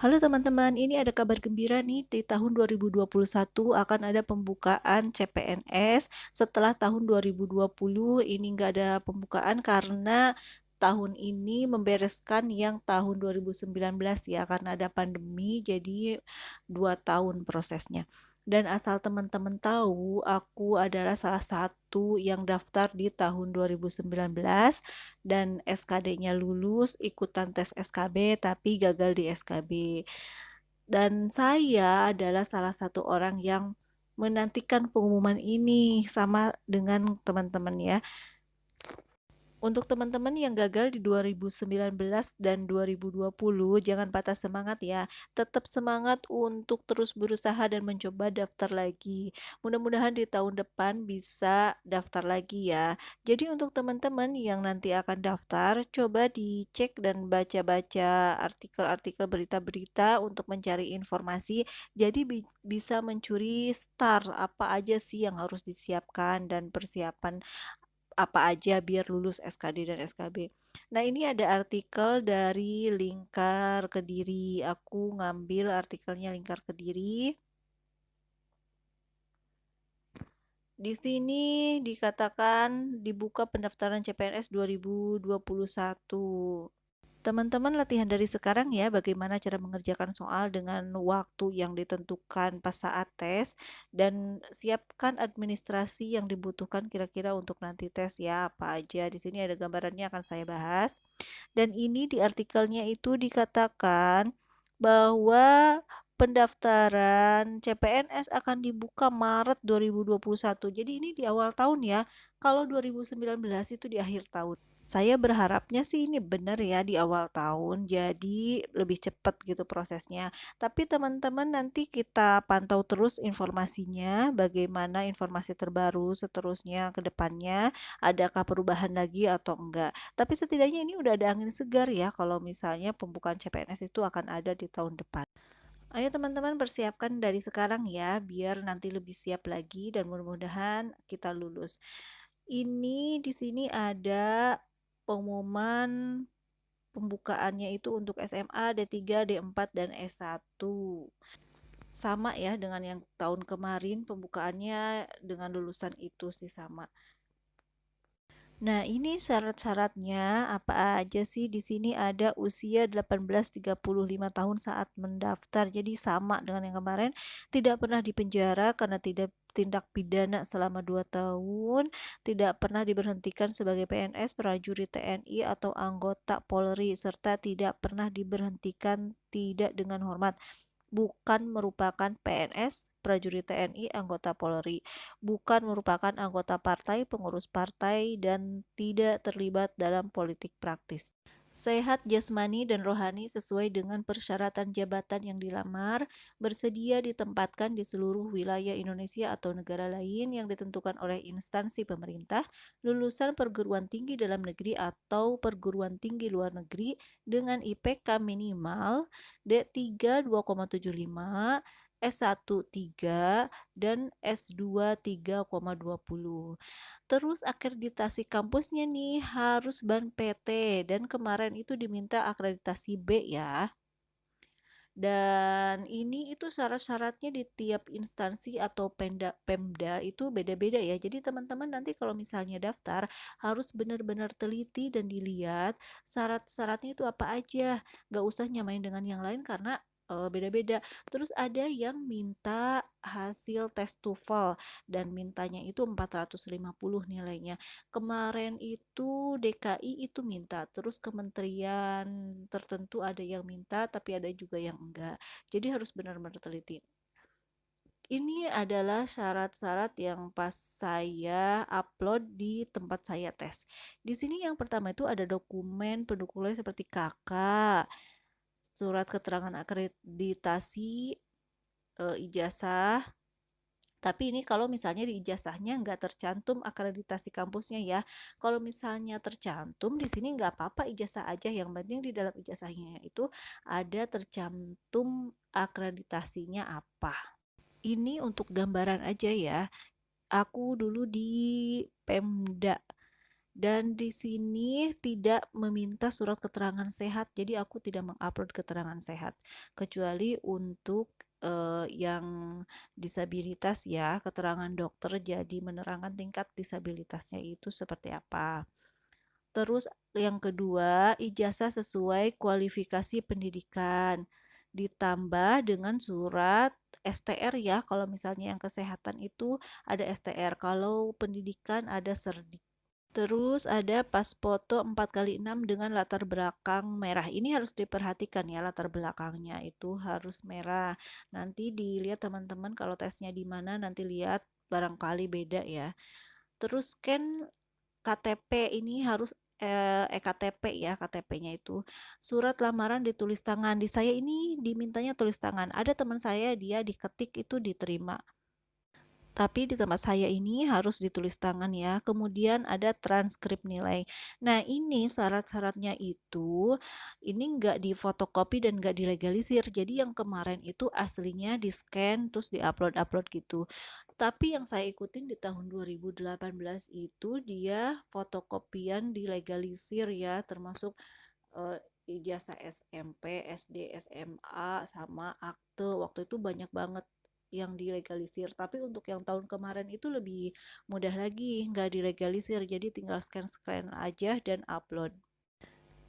Halo teman-teman, ini ada kabar gembira nih di tahun 2021 akan ada pembukaan CPNS. Setelah tahun 2020 ini nggak ada pembukaan karena tahun ini membereskan yang tahun 2019 ya, karena ada pandemi jadi 2 tahun prosesnya. Dan asal teman-teman tahu, aku adalah salah satu yang daftar di tahun 2019 dan SKD-nya lulus, ikutan tes SKB tapi gagal di SKB. Dan saya adalah salah satu orang yang menantikan pengumuman ini sama dengan teman-teman ya. Untuk teman-teman yang gagal di 2019 dan 2020, jangan patah semangat ya. Tetap semangat untuk terus berusaha dan mencoba daftar lagi. Mudah-mudahan di tahun depan bisa daftar lagi ya. Jadi untuk teman-teman yang nanti akan daftar, coba dicek dan baca-baca artikel-artikel berita-berita untuk mencari informasi. Jadi bisa mencuri start apa aja sih yang harus disiapkan dan persiapan apa aja biar lulus SKD dan SKB. Nah, ini ada artikel dari Lingkar Kediri. Aku ngambil artikelnya Lingkar Kediri. Di sini dikatakan dibuka pendaftaran CPNS 2021. Teman-teman latihan dari sekarang ya, bagaimana cara mengerjakan soal dengan waktu yang ditentukan pas saat tes, dan siapkan administrasi yang dibutuhkan kira-kira untuk nanti tes ya, apa aja. Di sini ada gambarannya akan saya bahas. Dan ini di artikelnya itu dikatakan bahwa pendaftaran CPNS akan dibuka Maret 2021. Jadi ini di awal tahun ya. Kalau 2019 itu di akhir tahun. Saya berharapnya sih ini benar ya di awal tahun, jadi lebih cepat gitu prosesnya. Tapi teman-teman nanti kita pantau terus informasinya, bagaimana informasi terbaru seterusnya ke depannya, adakah perubahan lagi atau enggak. Tapi setidaknya ini udah ada angin segar ya kalau misalnya pembukaan CPNS itu akan ada di tahun depan. Ayo teman-teman persiapkan dari sekarang ya, biar nanti lebih siap lagi dan mudah-mudahan kita lulus. Ini di sini ada pengumuman pembukaannya itu untuk SMA, D3, D4, dan S1. Sama ya dengan yang tahun kemarin pembukaannya dengan lulusan itu sih sama. Nah, ini syarat-syaratnya apa aja sih? Di sini ada usia 18-35 tahun saat mendaftar. Jadi sama dengan yang kemarin, tidak pernah dipenjara karena tidak tindak pidana selama 2 tahun, tidak pernah diberhentikan sebagai PNS, prajurit TNI atau anggota Polri, serta tidak pernah diberhentikan tidak dengan hormat. Bukan merupakan PNS, prajurit TNI, anggota Polri, bukan merupakan anggota partai, pengurus partai, dan tidak terlibat dalam politik praktis. Sehat jasmani dan rohani sesuai dengan persyaratan jabatan yang dilamar, bersedia ditempatkan di seluruh wilayah Indonesia atau negara lain yang ditentukan oleh instansi pemerintah, lulusan perguruan tinggi dalam negeri atau perguruan tinggi luar negeri dengan IPK minimal D3 2,75, S1 3, dan S2 3,20. Terus akreditasi kampusnya nih harus BAN PT dan kemarin itu diminta akreditasi B ya. Dan ini itu syarat-syaratnya di tiap instansi atau Pemda itu beda-beda ya. Jadi teman-teman nanti kalau misalnya daftar harus benar-benar teliti dan dilihat syarat-syaratnya itu apa aja. Gak usah nyamain dengan yang lain karena beda-beda. Terus ada yang minta hasil tes TOEFL dan mintanya itu 450 nilainya. Kemarin itu DKI itu minta, terus kementerian tertentu ada yang minta, tapi ada juga yang enggak. Jadi harus benar-benar teliti. Ini adalah syarat-syarat yang pas saya upload di tempat saya tes. Di sini yang pertama itu ada dokumen pendukungnya seperti KK, surat keterangan akreditasi, ijazah. Tapi ini kalau misalnya di ijazahnya nggak tercantum akreditasi kampusnya ya. Kalau misalnya tercantum di sini nggak apa-apa ijazah aja. Yang penting di dalam ijazahnya itu ada tercantum akreditasinya apa. Ini untuk gambaran aja ya. Aku dulu di Pemda Dan di sini tidak meminta surat keterangan sehat, jadi aku tidak mengupload keterangan sehat. Kecuali untuk, yang disabilitas ya, keterangan dokter jadi menerangkan tingkat disabilitasnya itu seperti apa. Terus yang kedua, ijazah sesuai kualifikasi pendidikan, ditambah dengan surat STR ya, kalau misalnya yang kesehatan itu ada STR, kalau pendidikan ada Serdik. Terus ada pas foto 4x6 dengan latar belakang merah. Ini harus diperhatikan ya, latar belakangnya itu harus merah. Nanti dilihat teman-teman kalau tesnya di mana, nanti lihat barangkali beda ya. Terus scan KTP ini harus KTP ya, KTP-nya itu. Surat lamaran ditulis tangan. Di saya ini dimintanya tulis tangan. Ada teman saya dia diketik itu diterima. Tapi di tempat saya ini harus ditulis tangan ya. Kemudian ada transkrip nilai. Nah, ini syarat-syaratnya itu ini nggak difotokopi dan nggak dilegalisir. Jadi yang kemarin itu aslinya di-scan terus di-upload-upload gitu. Tapi yang saya ikutin di tahun 2018 itu dia fotokopian dilegalisir ya, termasuk ijazah SMP, SD, SMA, sama akte. Waktu itu banyak banget yang dilegalisir. Tapi untuk yang tahun kemarin itu lebih mudah lagi, nggak dilegalisir. Jadi tinggal scan-scan aja dan upload.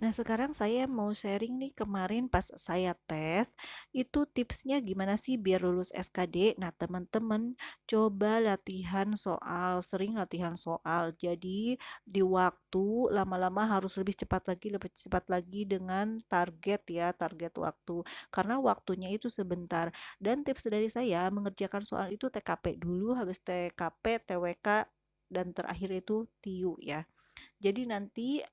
Nah, sekarang saya mau sharing nih kemarin pas saya tes, itu tipsnya gimana sih biar lulus SKD? Nah, teman-teman coba latihan soal, sering latihan soal. Jadi, di waktu lama-lama harus lebih cepat lagi dengan target ya, target waktu. Karena waktunya itu sebentar. Dan tips dari saya, mengerjakan soal itu TKP dulu, habis TKP, TWK, dan terakhir itu TIU ya. Jadi nanti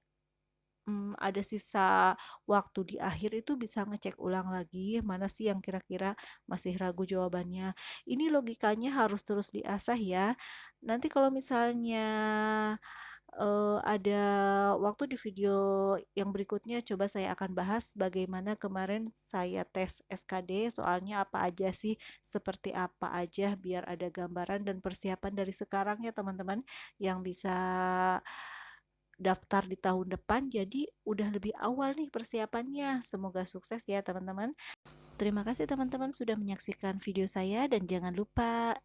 ada sisa waktu di akhir itu bisa ngecek ulang lagi, mana sih yang kira-kira masih ragu jawabannya. Ini logikanya harus terus diasah ya. Nanti kalau misalnya, ada waktu di video yang berikutnya coba saya akan bahas bagaimana kemarin saya tes SKD, soalnya apa aja sih, seperti apa aja, biar ada gambaran dan persiapan dari sekarang ya teman-teman, yang bisa daftar di tahun depan, jadi udah lebih awal nih persiapannya. Semoga sukses ya teman-teman. Terima kasih teman-teman sudah menyaksikan video saya dan jangan lupa